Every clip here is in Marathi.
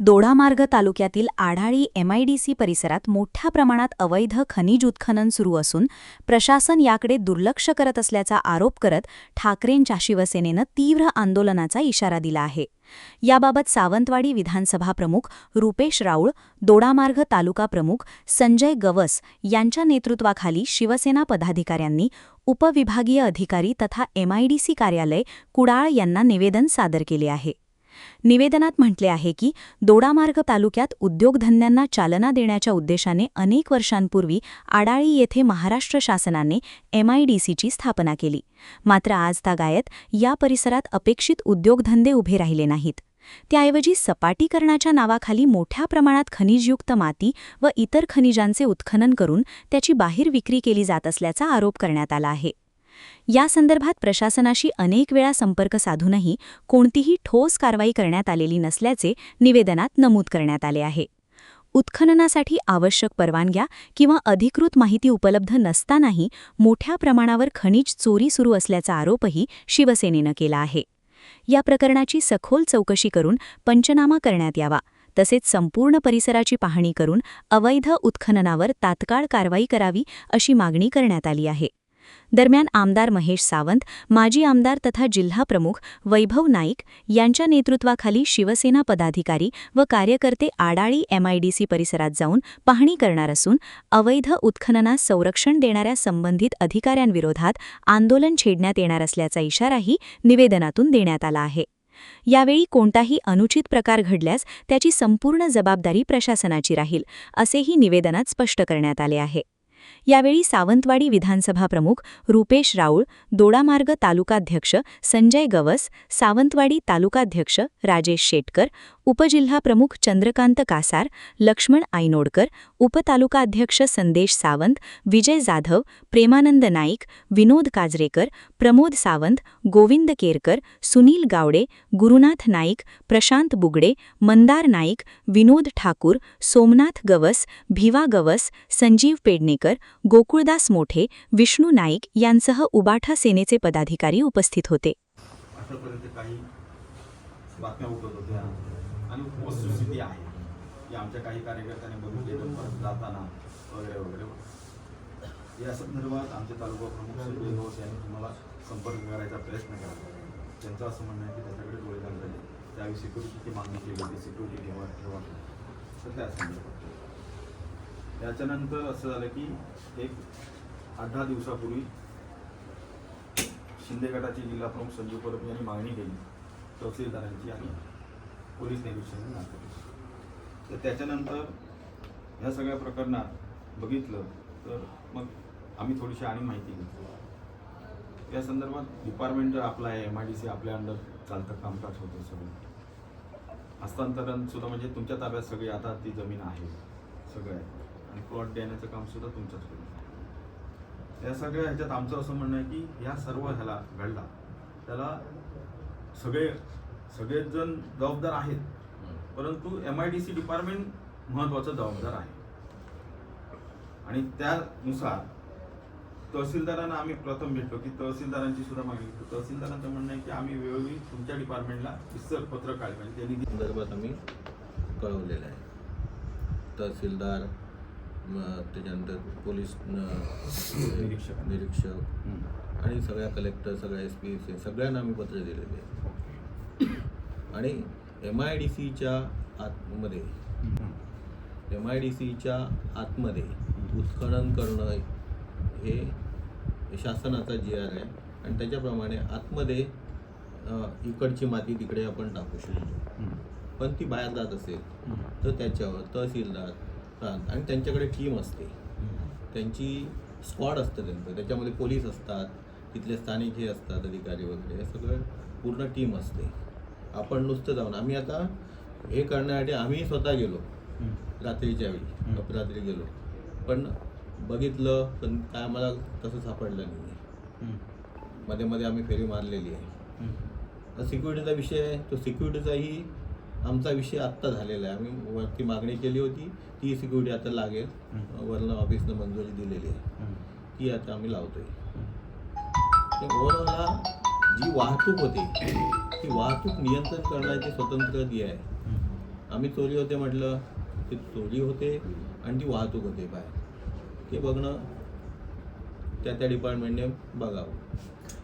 दोडामार्ग तालुक्यातील आढाळी MIDC परिसरात मोठ्या प्रमाणात अवैध खनिज उत्खनन सुरू असून प्रशासन याकडे दुर्लक्ष करत असल्याचा आरोप करत ठाकरेंच्या शिवसेनेनं तीव्र आंदोलनाचा इशारा दिला आहे. याबाबत सावंतवाडी विधानसभा प्रमुख रुपेश राऊळ, दोडामार्ग तालुका प्रमुख संजय गवस यांच्या नेतृत्वाखाली शिवसेना पदाधिकाऱ्यांनी उपविभागीय अधिकारी तथा MIDC कार्यालय कुडाळ यांना निवेदन सादर केले आहे. निवेदनात म्हटले आहे की दोडामार्ग तालुक्यात उद्योगधंद्यांना चालना देण्याच्या उद्देशाने अनेक वर्षांपूर्वी आडाळी येथे महाराष्ट्र शासनाने MIDCची स्थापना केली. मात्र आजतागायत या परिसरात अपेक्षित उद्योगधंदे उभे राहिले नाहीत. त्याऐवजी सपाटीकरणाच्या नावाखाली मोठ्या प्रमाणात खनिजयुक्त माती व इतर खनिजांचे उत्खनन करून त्याची बाहेर विक्री केली जात असल्याचा आरोप करण्यात आला आहे. या संदर्भात प्रशासनाशी अनेक वेळा संपर्क साधूनही कोणतीही ठोस कारवाई करण्यात आलेली नसल्याचे निवेदनात नमूद करण्यात आले आहे. उत्खननासाठी आवश्यक परवानग्या किंवा अधिकृत माहिती उपलब्ध नसतानाही मोठ्या प्रमाणावर खनिज चोरी सुरू असल्याचा आरोपही शिवसेनेनं केला आहे. या प्रकरणाची सखोल चौकशी करून पंचनामा करण्यात यावा, तसेच संपूर्ण परिसराची पाहणी करून अवैध उत्खननावर तात्काळ कारवाई करावी अशी मागणी करण्यात आली आहे. दरम्यान आमदार महेश सावंत, माजी आमदार तथा जिल्हा प्रमुख वैभव नाईक यांच्या नेतृत्वाखाली शिवसेना पदाधिकारी व कार्यकर्ते आडाळी MIDC परिसरात जाऊन पाहणी करणार असून अवैध उत्खननास संरक्षण देणाऱ्या संबंधित अधिकाऱ्यांविरोधात आंदोलन छेडण्यात येणार असल्याचा इशाराही निवेदनातून देण्यात आला आहे. यावेळी कोणताही अनुचित प्रकार घडल्यास त्याची संपूर्ण जबाबदारी प्रशासनाची राहील, असेही निवेदनात स्पष्ट करण्यात आले आहे. यावेळी सावंतवाडी विधानसभा प्रमुख रुपेश राऊळ, दोडामार्ग तालुकाध्यक्ष संजय गवस, सावंतवाडी तालुकाध्यक्ष राजेश शेटकर, उपजिल्हा प्रमुख चंद्रकांत कासार, लक्ष्मण आईनोडकर, उपतालुकाध्यक्ष संदेश सावंत, विजय जाधव, प्रेमानंद नाईक, विनोद काजरेकर, प्रमोद सावंत, गोविंद केरकर, सुनील गावडे, गुरुनाथ नाईक, प्रशांत बुगडे, मंदार नाईक, विनोद ठाकूर, सोमनाथ गवस, भिवा गवस, संजीव पेडणेकर, गोकुळदास मोठे, विष्णू नाईक यांसह उबाठा सेनेचे पदाधिकारी उपस्थित होते. बातम्या उठत होत्या आणि वस्तुस्थिती आहे की आमच्या काही कार्यकर्त्यांनी बघितलेलं जाताना वगैरे वगैरे या संदर्भात आमचे तालुका प्रमुख संजय घोष यांनी तुम्हाला संपर्क करायचा प्रयत्न केला. त्यांचं असं म्हणणं आहे की त्याच्याकडे डोळे झाले, त्यावेळी सिक्युरिटीची मागणी केली होती, सिक्युरिटी ठेवा तर त्या संदर्भात. त्याच्यानंतर असं झालं की एक 8-10 दिवसापूर्वी शिंदे गटाचे जिल्हा प्रमुख संजू परब यांनी मागणी केली तहसीलदारांची आणि पोलीस निरीक्षकांनी नाकारली. तर त्याच्यानंतर ह्या सगळ्या प्रकरणात बघितलं तर मग आम्ही थोडीशी आणि माहिती घेतली. या संदर्भात डिपार्टमेंट आपलं आहे, MIDC आपल्या अंडर चालतं, कामकाज होतं सगळं. हस्तांतरण सुद्धा म्हणजे तुमच्या ताब्यात सगळी आता ती जमीन आहे सगळं आहे आणि प्लॉट देण्याचं काम सुद्धा तुमच्याचकडे. या सगळ्या ह्याच्यात आमचं असं म्हणणं आहे की ह्या सर्व ह्याला घडला त्याला सगळेच जण जबाबदार आहेत, परंतु MIDC डिपार्टमेंट महत्त्वाचं जबाबदार आहे. आणि त्यानुसार तहसीलदारांना आम्ही प्रथम भेटलो की तहसीलदारांची सुद्धा मागणी केली. तहसीलदारांचं म्हणणं आहे की आम्ही वेळोवेळी तुमच्या डिपार्टमेंटला विस्तर पत्र काढले म्हणजे त्यांनी संदर्भात आम्ही कळवलेलं आहे. तहसीलदार, त्याच्यानंतर पोलीस निरीक्षक आणि सगळ्या कलेक्टर, सगळ्या SP सगळ्यांना आम्ही पत्र दिलेले आहे. आणि MIDCच्या आतमध्ये उत्खनन करणं हे शासनाचा GR आहे आणि त्याच्याप्रमाणे आतमध्ये इकडची माती तिकडे आपण टाकू शकतो. पण ती बाहेर जात असेल तर त्याच्यावर तहसीलदार, प्रांत आणि त्यांच्याकडे टीम असते, त्यांची स्क्वॉड असतं त्यांचं, त्याच्यामध्ये पोलीस असतात, तिथले स्थानिक हे असतात अधिकारी वगैरे, हे सगळं पूर्ण टीम असते. आपण नुसतं जाऊन आम्ही आता हे करण्यासाठी आम्ही स्वतः गेलो रात्रीच्या वेळी, अपरात्री गेलो, पण बघितलं पण काय आम्हाला तसं सापडलं नाही. मध्ये मध्ये आम्ही फेरी मारलेली आहे. सिक्युरिटीचा विषय आहे, तो सिक्युरिटीचाही आमचा विषय आत्ता झालेला आहे. आम्ही वरती मागणी केली होती, ती सिक्युरिटी आता लागेल, वरनं ऑफिसनं मंजुरी दिलेली आहे, ती आता आम्ही लावतोय. ओव्हरऑल जी वाहतूक होती ती वाहतूक नियंत्रण करण्याची स्वतंत्र जी आहे आम्ही चोरी होते म्हटलं, ती चोरी होते आणि ती वाहतूक होते बाहेर, ते बघणं त्या डिपार्टमेंटने बघावं.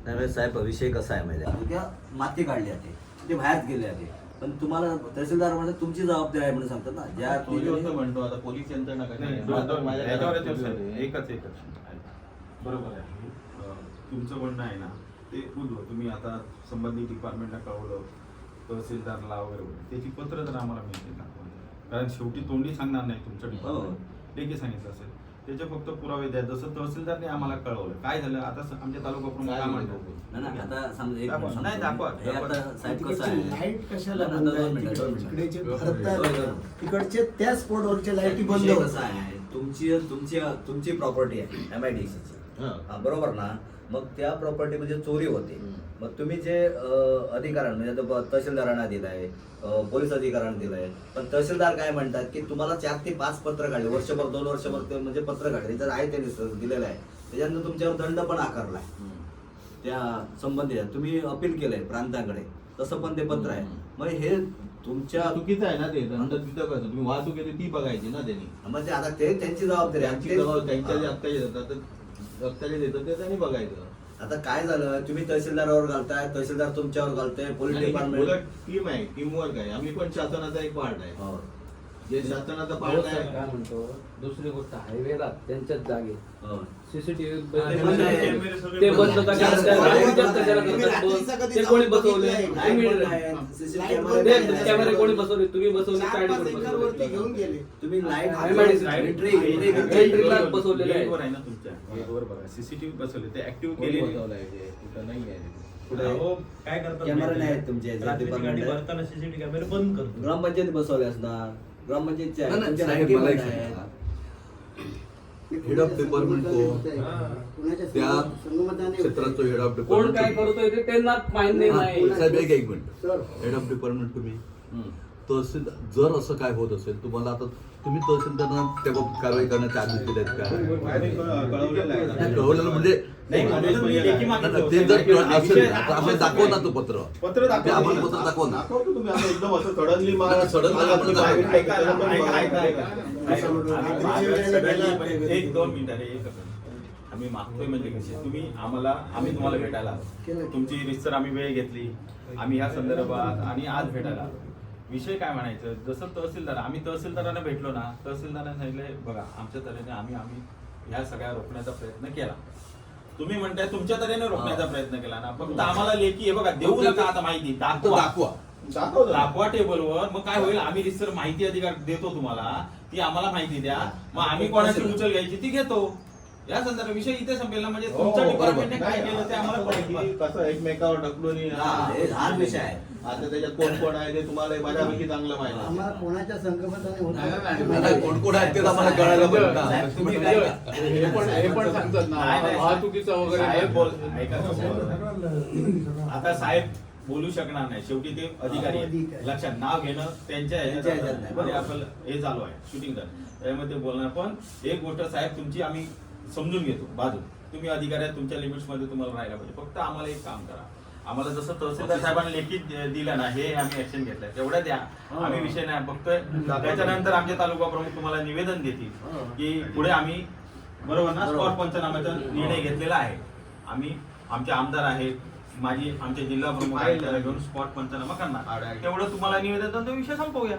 त्यामुळे साहेब विषय कसा आहे माहिती आहे, उद्या माती काढली जाते ते बाहेर गेले आहे, पण तुम्हाला तहसीलदार म्हणजे तुमची जबाबदारी आहे म्हणून सांगतात ना. ज्या चोरी होतं म्हणतो, आता पोलीस यंत्रणा कशी आहे? माझ्या याच्यावर घरात येतो चोरी साहेब. होते. एकच बरोबर आहे. तुमचं म्हणणं आहे ना ते उद्भव तुम्ही आता संबंधित डिपार्टमेंटला कळवलं, तहसीलदारला वगैरे त्याची पत्र तर आम्हाला मिळते ना, कारण शेवटी तोंडी सांगणार नाही तुमचं डिपार्टमेंट, लेखी सांगितलं असेल त्याचे फक्त पुरावे द्या. जसं तहसीलदारने आम्हाला कळवलं काय झालं, आता आमच्या तालुका प्रमुख काय म्हणतो नाही आता समजा एक दाखवा. मिनिट नाही, सांगतो. दाखवा. हे आता साहेब कसं आहे, लाईट कशाला आता बंद दोन आहे? मिनिटं, दोन तिकडे जे मिनिटं. भरतात, तिकडचे त्या स्पॉटवरच्या लाईटी बंद विषय होतात. कसा आहे, तुमची प्रॉपर्टी आहे MIDC हां. बरोबर ना. मग त्या प्रॉपर्टी मध्ये चोरी होते, मग तुम्ही जे अधिकाऱ्यांना म्हणजे आता तहसीलदारांना दिलाय, पोलीस अधिकाऱ्यांना दिलाय, पण तहसीलदार काय म्हणतात की तुम्हाला 4 ते 5 पत्र काढले, वर्षभर 2 वर्षभर ते म्हणजे पत्र काढले तर आहे त्यांनी दिलेलं आहे, त्याच्यानंतर तुमच्यावर दंड पण आकारलाय त्या संबंधित, तुम्ही अपील केलंय प्रांतांकडे, तसं पण ते पत्र आहे. मग हे तुमच्या चुकीचं आहे ना ते, दंड तिथं कसं तुम्ही वाहतूक येते ती बघायची ना त्यांनी. म्हणजे आता ते त्यांची जबाबदारी आहे. त्यांच्या जे हा. हप्त्याचे देतात तर हप्त्याचे देतात ते त्यांनी बघायचं. आता काय झालं, तुम्ही तहसीलदारावर घालताय, तहसीलदार तुमच्यावर घालताय, पोलीस आणि डिपार्टमेंट. उलट टीम आहे, टीम वर्क आहे. आम्ही पण शासनाचा एक पार्ट आहे. हो. जे शासनाचा पार्ट भाऊ साहेब आहे. काय म्हणतो, दुसरी गोष्ट हायवेला त्यांच्याच जागे हो. सीसीटीव्ही ते ते बंद कशाला लाईट करतात, कशाला करतात, ते कोणी बसवले, कॅमेरे कोणी बसवले, तुम्ही बसवले, काय कोणी बसवले, घेऊन गेले. तुम्ही लाईट एंट्रीला बसवलेले आहे. गेटवर आहे ना तुमच्या गेटवर बघा सीसीटीव्ही बसवले, ते ऍक्टिव्ह कोणी केले. बसवलंय ते? कुठं नाही आहे. काय करतात कॅमेरा माहिती नाही आहे? आहेत तुमच्या ह्याच्यात रात्रीची गाडी डिपार्टमेंट. भरताना सीसीटीव्ही कॅमेरे बंद करतो. ग्रामपंचायत बसवले असणार, ग्रामपंचायतच्या नाही, तुमच्या साहेब, लाईटी मला एक बंद आहेत. सांगा. हेड ऑफ डिपार्टमेंट त्या क्षेत्राचं हेड ऑफ कोण काय डिपार्टमेंट करतोय ते त्यांना मान्य नाही. साहेब एक मिनिट, हेड ऑफ डिपार्टमेंट तुम्ही तहसील, जर असं काय होत असेल तुम्हाला, आता तुम्ही तहसीलदारांना त्या बाबतीत कारवाई करण्याचे आदेश दिले आहेत का? कळवलेलं आहे. नाही, कळवलेलं म्हणजे नाही, कळवलेलं मी लेखी मागितलं नाही, ते होतं. जर कळ- असेल विषय- तर असं दाखव ना तो पत्र. पत्र ते आम्हाला पत्र दाखवा ना. दाखवतो तुम्ही आता एकदम असं सडनली नाही, suddenly आपण दाखवू. एक 2 मिनिटं आम्ही मागतोय म्हणजे कसे तुम्ही आम्ही तुम्हाला भेटायला आलो. तुमची रितसर आम्ही वेळ घेतली, आम्ही ह्या संदर्भात आणि आज भेटायला आलो. विषय काय म्हणायचं, जसं आम्ही तहसीलदारांना भेटलो ना, तहसीलदारांना सांगितलं बघा आमच्या तऱ्हेने आम्ही ह्या सगळ्या रोखण्याचा प्रयत्न केला. तुम्ही म्हणताय तुमच्या तऱ्हेने रोखण्याचा प्रयत्न केला ना, फक्त आम्हाला लेखी हे बघा देऊ नका आता माहिती, दाखवा टेबलवर. मग काय होईल, आम्ही रितसर माहिती अधिकार देतो तुम्हाला, ती आम्हाला माहिती द्या, मग आम्ही कोणाची उचल घ्यायची ती घेतो. या संदर्भात विषय इथे संपेल ना, म्हणजे तुमच्या डिपार्टमेंटने काय केलं ते आम्हाला कळेल. कसं एकमेकावर ढकलून हाच विषय आहे. आता त्याच्यात कोण कोण आहे ते तुम्हाला माझ्यापैकी चांगलं माहिती आहे. आम्हाला कोणाच्या संगमताने होत नाही, कोण कोण आहेत ते आम्हाला कळायला पाहिजे ना. साहेब, तुम्ही काय हे पण सांगतात ना, नाही, नाही. वाहतुकीचं वगैरे साहेब ऐका ना. आता साहेब बोलू शकणार नाही, शेवटी ते अधिकारी आहेत. लक्षात नाव घेणं त्यांच्या त्यांच्या ह्याच्यात नाही. ह्याच्यात आपलं हे चालू आहे शूटिंग त्यामध्ये बोलणार. पण एक गोष्ट साहेब तुमची आम्ही समजून घेतो बाजू, तुम्ही अधिकारी आहेत, तुमच्या लिमिट्स मध्ये तुम्हाला राहायला पाहिजे. फक्त आम्हाला एक काम करा, आम्हाला जसं तहसीलदार साहेबांनी लेखी दिलं ना, हे आम्ही ऍक्शन घेतलंय तेवढ्या द्या. आम्ही विषय नाही, फक्त त्याच्यानंतर आमचे तालुका प्रमुख तुम्हाला निवेदन देतील की पुढे आम्ही बरोबर ना स्पॉट पंचनाम्याचा निर्णय घेतलेला आहे. आम्ही आमचे आमदार आहेत, आमचे जिल्हा प्रमुख आहेत, त्याला घेऊन स्पॉट पंचनामा करणार. तेवढं तुम्हाला निवेदन देऊन तो विषय संपवूया.